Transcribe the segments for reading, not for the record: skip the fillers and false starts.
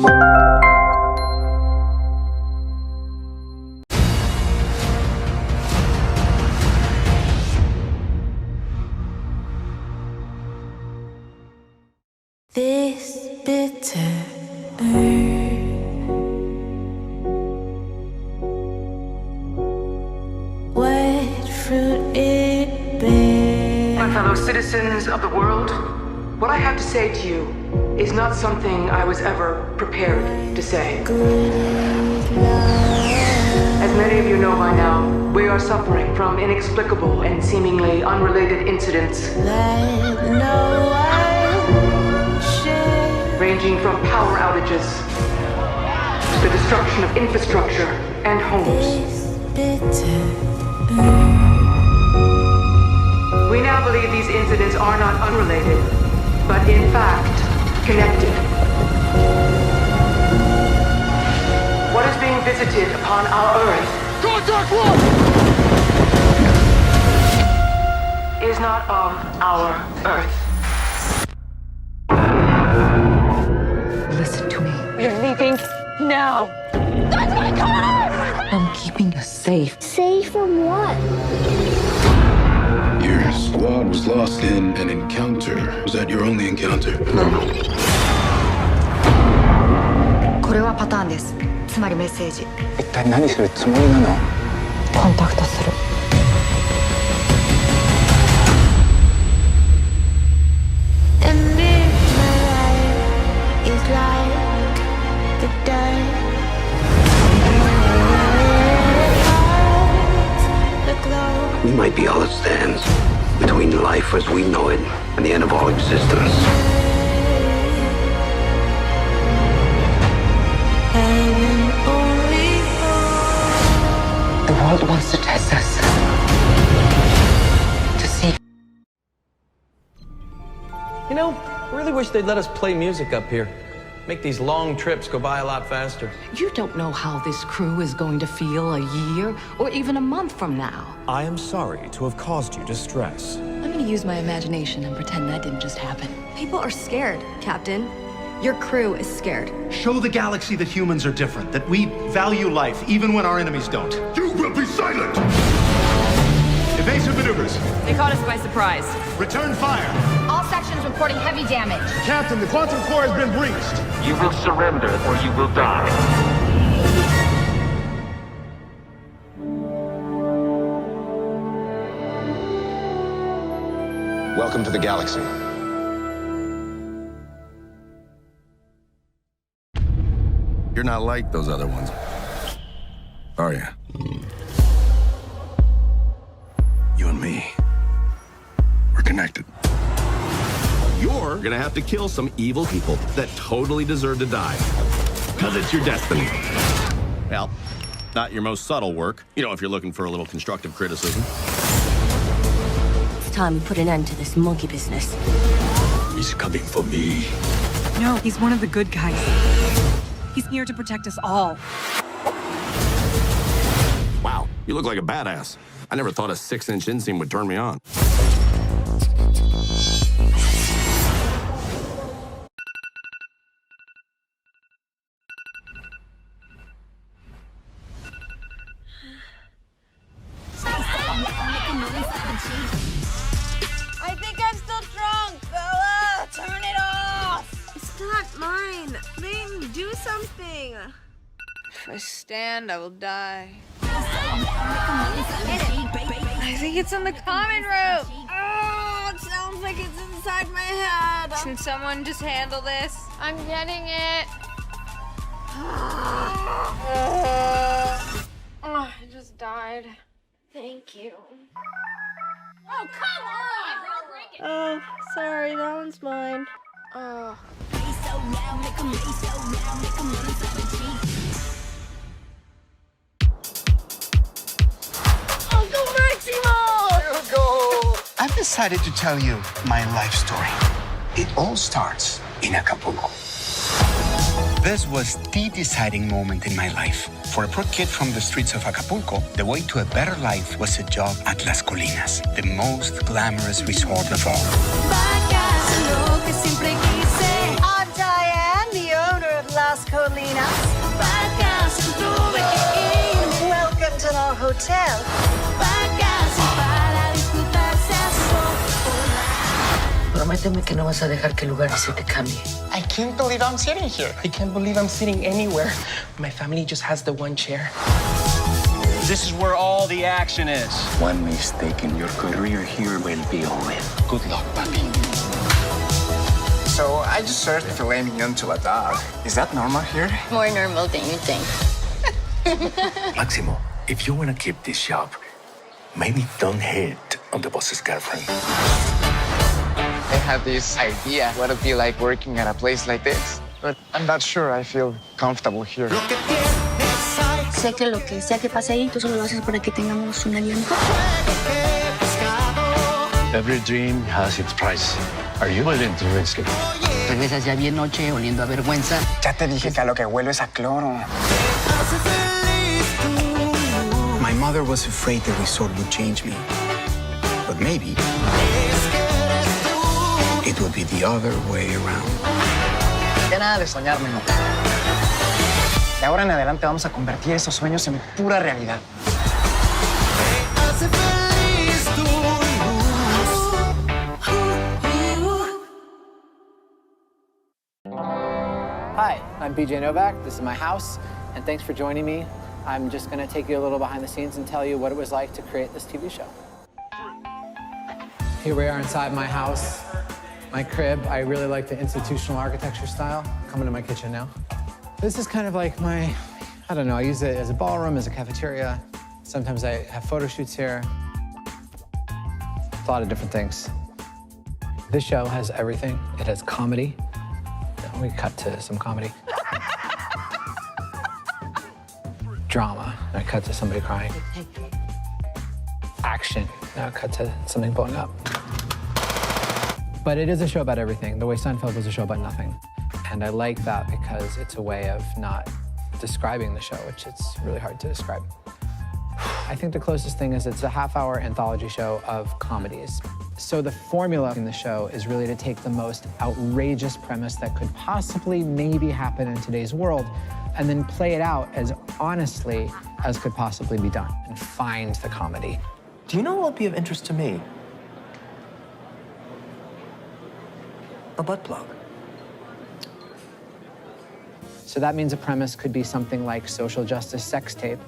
This bitter earth, what fruit it bears. My fellow citizens of the world, what I have to say to you is not something I was ever prepared to say. As many of you know by now, we are suffering from inexplicable and seemingly unrelated incidents. That no one shares. Ranging from power outages to the destruction of infrastructure and homes. This bitter earth. We now believe these incidents are not unrelated, but in fact, connected. What is being visited upon our Earth Contact one! is not of our Earth. Listen to me. We're leaving now. That's my car! I'm keeping us safe. Safe from what? Your squad was lost in an encounter. Was that your only encounter? No. これはパターンです。つまりメッセージ。一体何するつもりなの？コンタクトする。And if my life is like the dirt, the glow. We might be all that stands between life as we know it and the end of all existence. And only The world wants to test us. To see. You know, I really wish they'd let us play music up here. Make these long trips go by a lot faster. You don't know how this crew is going to feel a year or even a month from now. I am sorry to have caused you distress. I'm gonna use my imagination and pretend that didn't just happen. People are scared, Captain. Your crew is scared. Show the galaxy that humans are different, that we value life even when our enemies don't. You will be silent! Evasive maneuvers. They caught us by surprise. Return fire. All sections reporting heavy damage. Captain, the quantum core has been breached. You will surrender or you will die. Welcome to the galaxy. You're not like those other ones, are you? You and me, we're connected. You're gonna have to kill some evil people that totally deserve to die. Because it's your destiny. Well, not your most subtle work. You know, if you're looking for a little constructive criticism. It's time we put an end to this monkey business. He's coming for me. No, he's one of the good guys. He's here to protect us all. Wow, you look like a badass. I never thought a 6-inch inseam would turn me on. I think I'm still drunk, Bella! Turn it off! It's not mine. Layton, do something. If I stand, I will die. I think it's in the common room. Oh, it sounds like it's inside my head. Can someone just handle this? I'm getting it. Oh, I just died. Thank you. Oh, come on! Oh, sorry, that one's mine. Oh. Uncle Maximo! I've decided to tell you my life story. It all starts in Acapulco. This was the deciding moment in my life. For a poor kid from the streets of Acapulco, the way to a better life was a job at Las Colinas, the most glamorous resort of all. I'm Diane, the owner of Las Colinas. hotel. Prométeme que no vas a dejar que el lugar se te cambie. I can't believe I'm sitting here. I can't believe I'm sitting anywhere. My family just has the one chair. This is where all the action is. One mistake in your career here will be over. Good luck, puppy. So I just served filet mignon to a dog. Is that normal here? More normal than you think. Maximo, if you want to keep this job, maybe don't hit on the boss's girlfriend. I had this idea what it'd be like working at a place like this, but I'm not sure I feel comfortable here. Sé que lo que sea que pase ahí, tú solo lo haces para que tengamos una vida mejor. Every dream has its price. Are you willing to risk it? Regresas ya bien noche, oliendo a vergüenza. Ya te dije que a lo que huelo es a cloro. My mother was afraid the resort would change me. But maybe it would be the other way around. Ya nada de soñar, menor. De ahora en adelante vamos a convertir esos sueños en pura realidad. Hi, I'm BJ Novak. This is my house, and thanks for joining me. I'm just going to take you a little behind the scenes and tell you what it was like to create this TV show. Here we are inside my house, my crib. I really like the institutional architecture style. Coming to my kitchen now. This is kind of like my, I don't know, I use it as a ballroom, as a cafeteria. Sometimes I have photo shoots here. A lot of different things. This show has everything. It has comedy. We cut to some comedy. Drama. I cut to somebody crying. Action. Now I cut to something blowing up. But it is a show about everything, the way Seinfeld was a show about nothing. And I like that because it's a way of not describing the show, which it's really hard to describe. I think the closest thing is it's a half-hour anthology show of comedies. So the formula in the show is really to take the most outrageous premise that could possibly maybe happen in today's world and then play it out as honestly as could possibly be done and find the comedy. Do you know what would be of interest to me? A butt plug. So that means a premise could be something like social justice sex tape,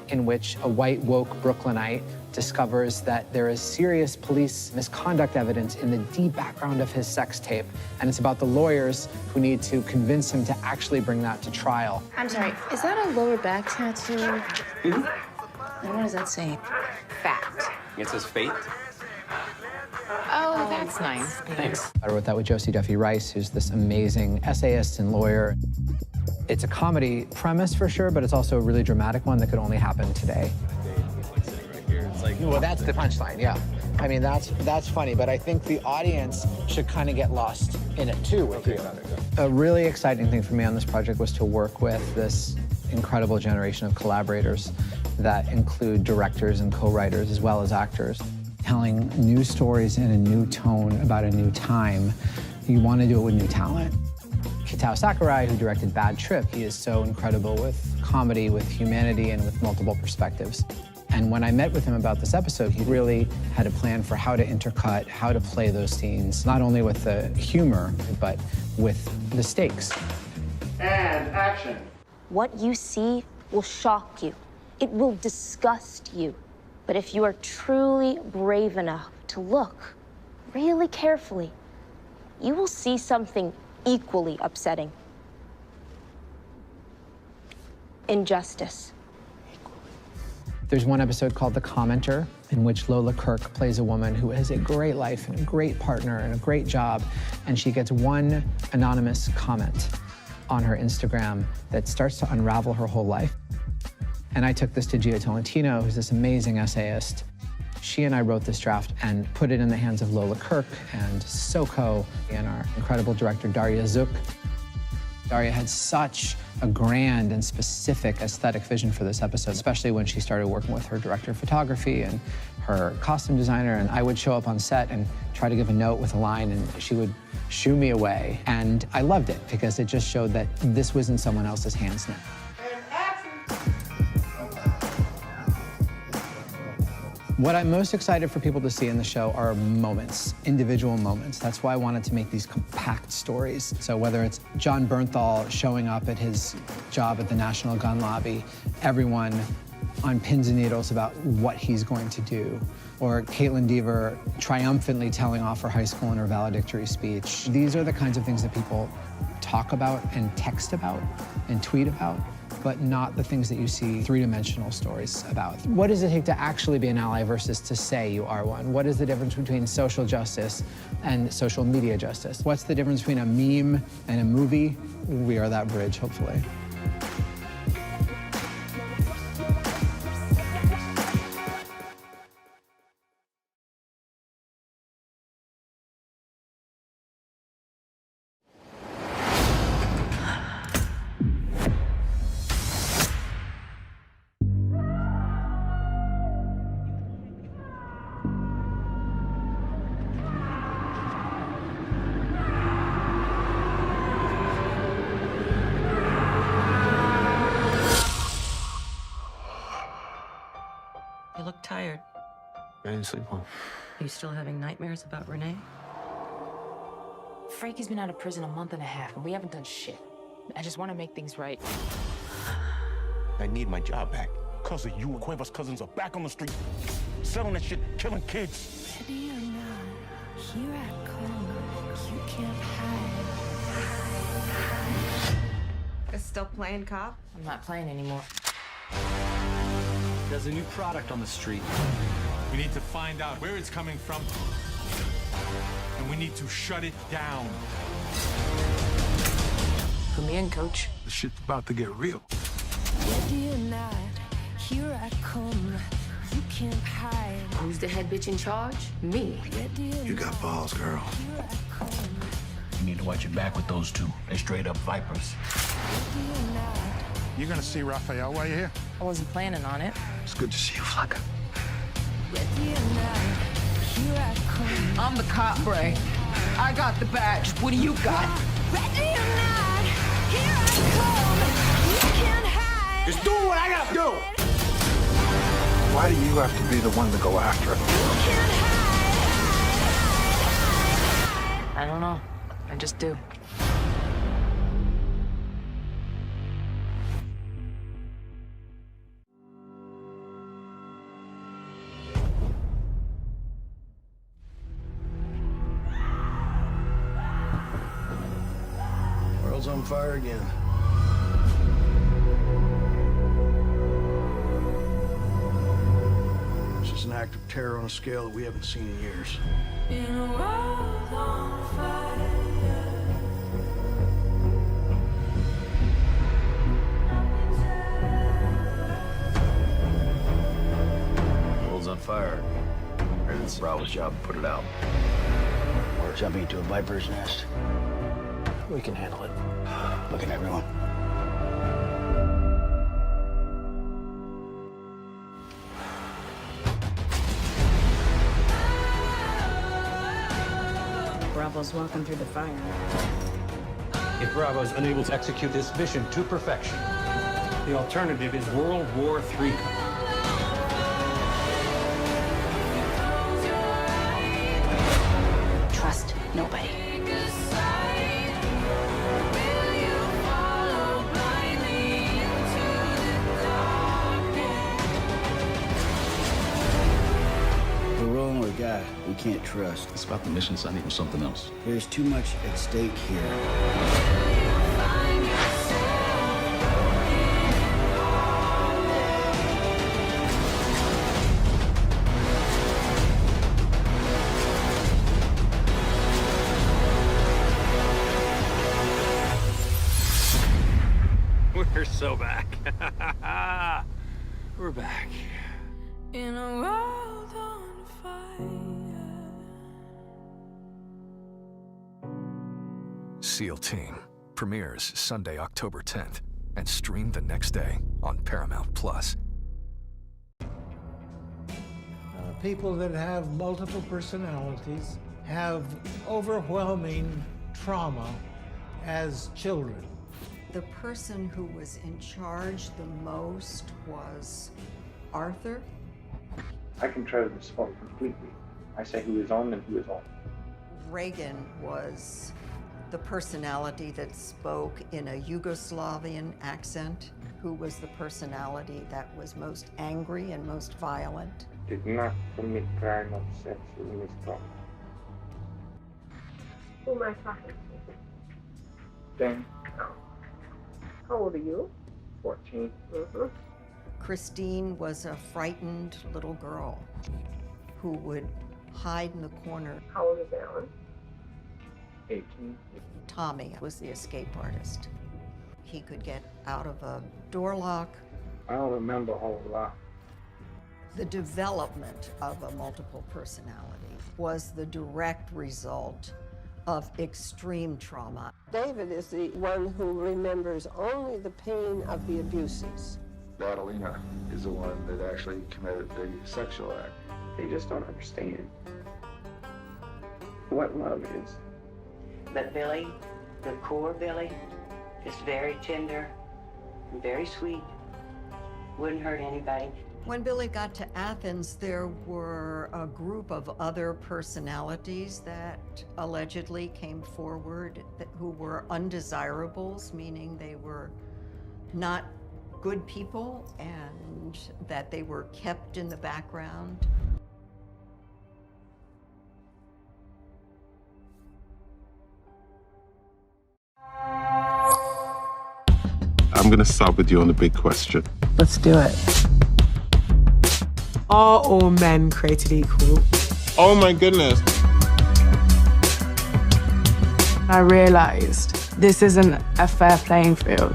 in which a white woke Brooklynite discovers that there is serious police misconduct evidence in the deep background of his sex tape. And it's about the lawyers who need to convince him to actually bring that to trial. I'm sorry, is that a lower back tattoo? Mm-hmm. And what does that say? Fact. It says fate. Oh, that's nice. Thanks. I wrote that with Josie Duffy Rice, who's this amazing essayist and lawyer. It's a comedy premise for sure, but it's also a really dramatic one that could only happen today. Well, that's the punchline, yeah. I mean, that's funny, but I think the audience should kind of get lost in it too with you. A really exciting thing for me on this project was to work with this incredible generation of collaborators that include directors and co-writers as well as actors. Telling new stories in a new tone about a new time, you want to do it with new talent. Kitao Sakurai, who directed Bad Trip, he is so incredible with comedy, with humanity, and with multiple perspectives. And when I met with him about this episode, he really had a plan for how to intercut, how to play those scenes, not only with the humor, but with the stakes. And action. What you see will shock you. It will disgust you. But if you are truly brave enough to look really carefully, you will see something equally upsetting. Injustice. There's one episode called The Commenter, in which Lola Kirk plays a woman who has a great life and a great partner and a great job, and she gets one anonymous comment on her Instagram that starts to unravel her whole life. And I took this to Gia Tolentino, who's this amazing essayist. She and I wrote this draft and put it in the hands of Lola Kirk and Soko and our incredible director, Daria Zook. Daria had such a grand and specific aesthetic vision for this episode, especially when she started working with her director of photography and her costume designer. And I would show up on set and try to give a note with a line, and she would shoo me away. And I loved it because it just showed that this was in someone else's hands now. What I'm most excited for people to see in the show are moments, individual moments. That's why I wanted to make these compact stories. So whether it's John Bernthal showing up at his job at the National Gun Lobby, everyone on pins and needles about what he's going to do, or Caitlin Dever triumphantly telling off her high school in her valedictory speech. These are the kinds of things that people talk about and text about and tweet about, but not the things that you see three-dimensional stories about. What does it take to actually be an ally versus to say you are one? What is the difference between social justice and social media justice? What's the difference between a meme and a movie? We are that bridge, hopefully. You look tired. I didn't sleep well. Are you still having nightmares about Renee? Frankie's been out of prison a month and a half, and we haven't done shit. I just want to make things right. I need my job back. Because of you, Cueva's cousins are back on the street, selling that shit, killing kids. Ready or not, here I come. You can't hide. Is still playing cop? I'm not playing anymore. There's a new product on the street. We need to find out where it's coming from, and we need to shut it down. Put me in, coach. The shit's about to get real. Ready or not, here I come. You can't hide. Who's the head bitch in charge? Me. You got balls, girl. You need to watch your back with those two. They're straight up vipers. You gonna see Raphael while you're here? I wasn't planning on it. It's good to see you, Flacca. Ready or not, here I come. I'm the cop, Bray. I got the badge. What do you got? Ready or not, here I come. You can't hide. Just do what I gotta do! Why do you have to be the one to go after it? I don't know. I just do. World's on fire again. This is an act of terror on a scale that we haven't seen in years. In a world on fire. World's on fire. And it's Bravo's job to put it out. We're jumping into a viper's nest. We can handle it. Look at everyone. Bravo's walking through the fire. If Bravo is unable to execute this mission to perfection, the alternative is World War III. Trust nobody. We're rolling with a guy we can't trust. It's about the mission, son, even something else. There's too much at stake here. We're so back. We're back. In a world on fire. SEAL Team premieres Sunday, October 10th, and stream the next day on Paramount+. People that have multiple personalities have overwhelming trauma as children. The person who was in charge the most was Arthur. I control the spot completely. I say who is on and who is off. Reagan was the personality that spoke in a Yugoslavian accent, who was the personality that was most angry and most violent. Did not commit crime of sexual misconduct. Who am I talking to? Then, How old are you? 14. Christine was a frightened little girl who would hide in the corner. How old is Alan? 18. Tommy was the escape artist. He could get out of a door lock. I don't remember a whole lot. The development of a multiple personality was the direct result of extreme trauma. David is the one who remembers only the pain of the abuses. Catalina is the one that actually committed the sexual act. They just don't understand what love is. But Billy, the core Billy, is very tender, and very sweet, wouldn't hurt anybody. When Billy got to Athens, there were a group of other personalities that allegedly came forward who were undesirables, meaning they were not good people and that they were kept in the background. I'm gonna start with you on the big question. Let's do it. Are all men created equal? Oh my goodness. I realized this isn't a fair playing field.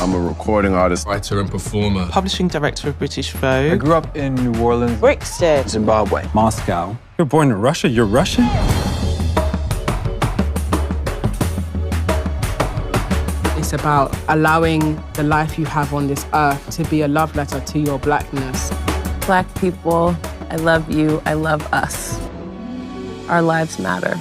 I'm a recording artist, writer, and performer. Publishing director of British Vogue. I grew up in New Orleans, Brixton, Zimbabwe, Moscow. You're born in Russia? You're Russian? It's about allowing the life you have on this earth to be a love letter to your blackness. Black people, I love you, I love us. Our lives matter.